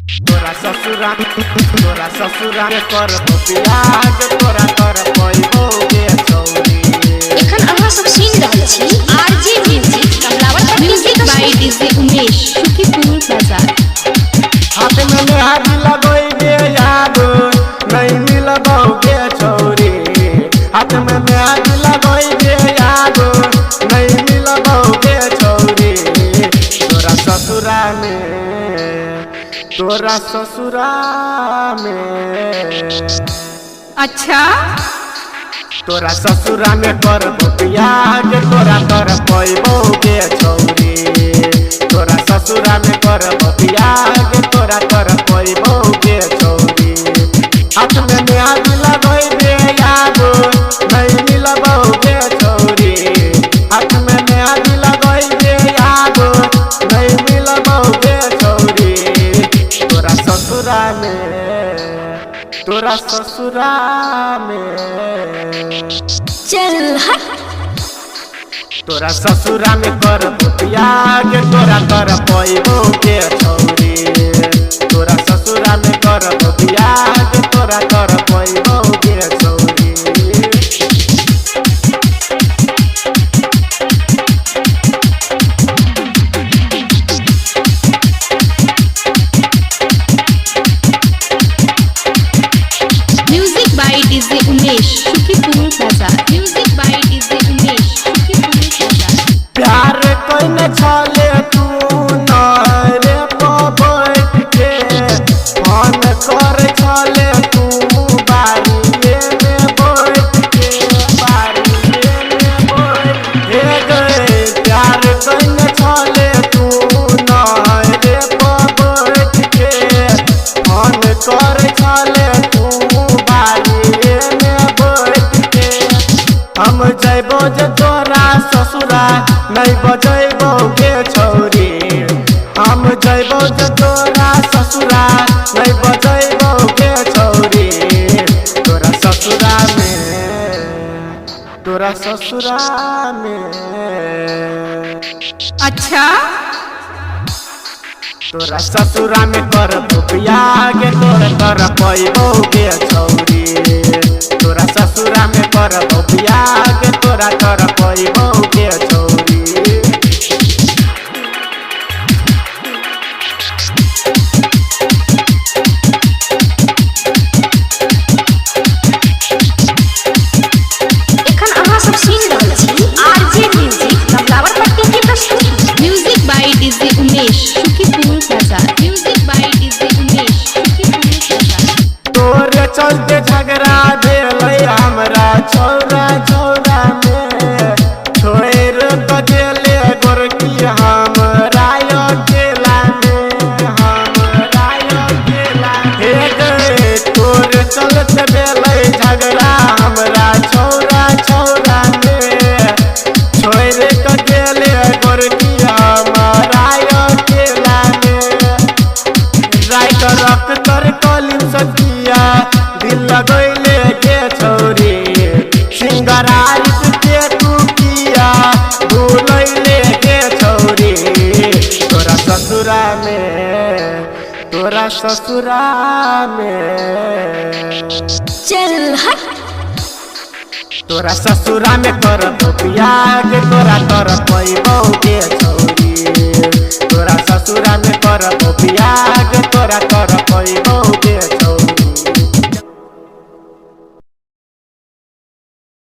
तोरा ससुरा में कर बियाह तोरा कर पैबो के छौरी। एखन अहाँ सब सुनि रहल छी RJ music Kamlawar music by DJ Umesh Sukhipur Bazar. हाथ में मेहंदी लगोई दे याद नहीं मिलबो के छौरी। हाथ में मेहंदी लगोई दे याद नहीं मिलबो के छौरी। तोरा ससुरा में अच्छा तोरा ससुरा में कर बियाह तोरा कर पैबो के छौरी। तोरा ससुरा में कर बियाह तोरा कर पैबो के छौरी। हाथ में मेहंदी लगोई दे याद नहीं मिलबो के छौरी। हाथ में मेहंदी लगोई दे याद नहीं मिलबो के छौरी। तोरा ससुरा में चल हट। तोरा ससुरा में कर बियाह तोरा कर पैबो के छौरी। तोरा ससुरा में कर बियाह तोरा कर पैबो के छौरी। Music by DJ Umesh Sukhipur Bazar. Music by DJ Umesh Sukhipur Bazar. प्यार कोई न छले तू न रे बैठ के फोन कर छले तू बारिये में बैठ के बारिये में बैठ हे गए। प्यार कोई न छले तू न रे बैठ के फोन कर छले तू बारिये में बैठ के। हम जैबो जे तोरा ससुरा नहीं बजैबो के छौरी। हम जैबो जे तोरा ससुरा नहीं बजैबो के छौरी। तोरा ससुरा में अच्छा तोरा ससुरा में कर बियाह तोरा कर पैबो के छौरी। तोरा ससुरा में कर बियाह तोरा कर पैबो के छौरी। एखन अहाँ सब सुनि रहल छी आरजे म्यूजिक कमलावर पट्टी की प्रस्तुति। Music by DJ Umesh Sukhipur Bazar. Music by DJ Umesh Sukhipur Bazar. तोरे चलते झगड़ा भेलै हमरा छौरा में छोड़ तो गेले गोरकी हमरा अकेला हे गए। तोरे चलते भेलै झगड़ा हमरा छौरा में छोड़ तो गेले गोरकी हमरा अकेला में। राइट रख तर कलिम सकिया दिल लगैले के छौरी। सिंगरारी के तू किया भूलैले के छौरी। तोरा ससुरा में चल हट। तोरा ससुरा में कर बियाह तोरा कर पैबो के छौरी। तोरा ससुरा में कर बियाह तोरा कर